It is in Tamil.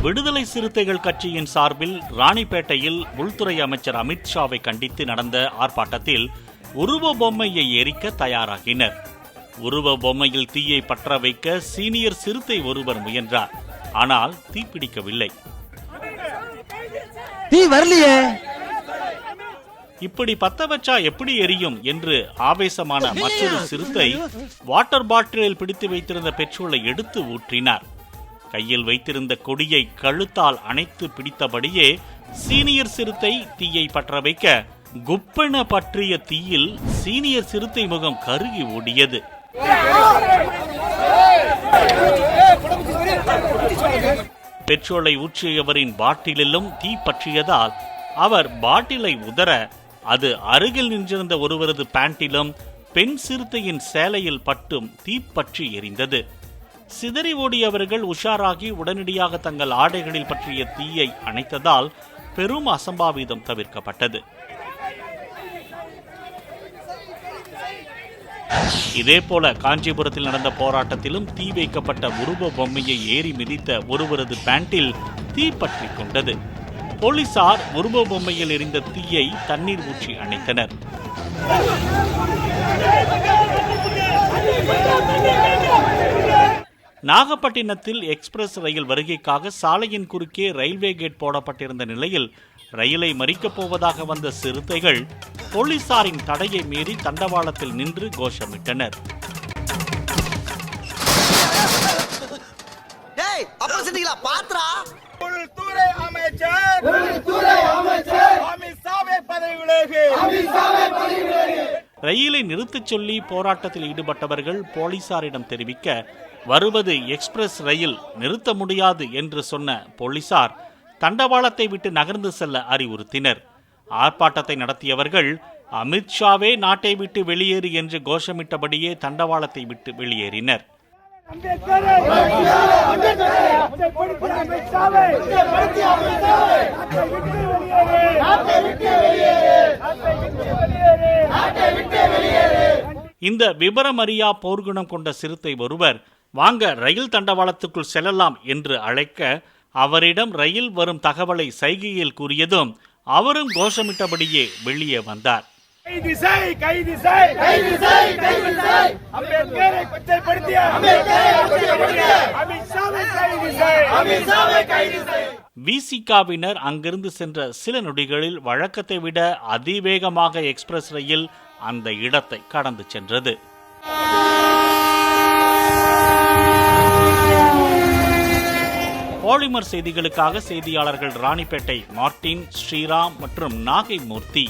விடுதலை சிறுத்தைகள் கட்சியின் சார்பில் ராணிப்பேட்டையில் உள்துறை அமைச்சர் அமித்ஷாவை கண்டித்து நடந்த ஆர்ப்பாட்டத்தில் உருவ பொம்மையை எரிக்க தயாராகினர். உருவ பொம்மையில் தீயை பற்ற வைக்க சீனியர் சிறுத்தை ஒருவர் முயன்றார். ஆனால் தீப்பிடிக்கவில்லை. இப்படி பத்த வச்சா எப்படி எரியும் என்று ஆவேசமான மற்றொரு சிறுத்தை வாட்டர் பாட்டிலில் பிடித்து வைத்திருந்த பெட்ரோலை எடுத்து ஊற்றினார். கையில் வைத்திருந்த கொடியை கழுத்தால் அணைத்து பிடித்தபடியே சீனியர் சிறுத்தை தீயை பற்ற வைக்க குப்பென பற்றிய தீயில் சீனியர் சிறுத்தை முகம் கருகி ஓடியது. பெட்ரோலை ஊற்றியவரின் பாட்டிலிலும் தீ பற்றியதால் அவர் பாட்டிலை உதற அது அருகில் நின்றிருந்த ஒருவரது பேண்டிலும் பெண் சிறுத்தையின் சேலையில் பட்டும் தீப்பற்றி எரிந்தது. சிதறி ஓடியவர்கள் உஷாராகி உடனடியாக தங்கள் ஆடைகளில் பற்றிய தீயை அணைத்ததால் பெரும் அசம்பாவிதம் தவிர்க்கப்பட்டது. இதேபோல காஞ்சிபுரத்தில் நடந்த போராட்டத்திலும் தீ வைக்கப்பட்ட உருவ பொம்மையை ஏறி மிதித்த ஒருவரது பேண்டில் தீ பற்றி கொண்டது. போலீசார் உருவ பொம்மையில் எரிந்த தீயை தண்ணீர் ஊற்றி அணைத்தனர். நாகப்பட்டினத்தில் எக்ஸ்பிரஸ் ரயில் வருகைக்காக சாலையின் குறுக்கே ரயில்வே கேட் போடப்பட்டிருந்த நிலையில் ரயிலை மறிக்கப் போவதாக வந்த சிறுத்தைகள் போலீசாரின் தடையை மீறி தண்டவாளத்தில் நின்று கோஷமிட்டனர். ரயிலை நிறுத்தச் சொல்லி போராட்டத்தில் ஈடுபட்டவர்கள் போலீசாரிடம் தெரிவிக்க வருவது எக்ஸ்பிரஸ் ரயில், நிறுத்த முடியாது என்று சொன்ன போலீசார் தண்டவாளத்தை விட்டு நகர்ந்து செல்ல அறிவுறுத்தினர். ஆர்ப்பாட்டத்தை நடத்தியவர்கள் அமித்ஷாவே நாட்டை விட்டு வெளியேறு என்று கோஷமிட்டபடியே தண்டவாளத்தை விட்டு வெளியேறினர். இந்த விபரமறியா போர்க்குணம் கொண்ட சிறுத்தை ஒருவர் வாங்க ரயில் தண்டவாளத்துக்குள் செல்லலாம் என்று அழைக்க அவரிடம் ரயில் வரும் தகவலை சைகையில் கூறியதும் அவரும் கோஷமிட்டபடியே வெளியே வந்தார். விசிகாவினர் அங்கிருந்து சென்ற சில நொடிகளில் வழக்கத்தை விட அதிவேகமாக எக்ஸ்பிரஸ் ரயில் அந்த இடத்தை கடந்து சென்றது. பாலிமர் செய்திகளுக்காக செய்தியாளர்கள் ராணிப்பேட்டை மார்டின், ஸ்ரீராம் மற்றும் நாகை மூர்த்தி.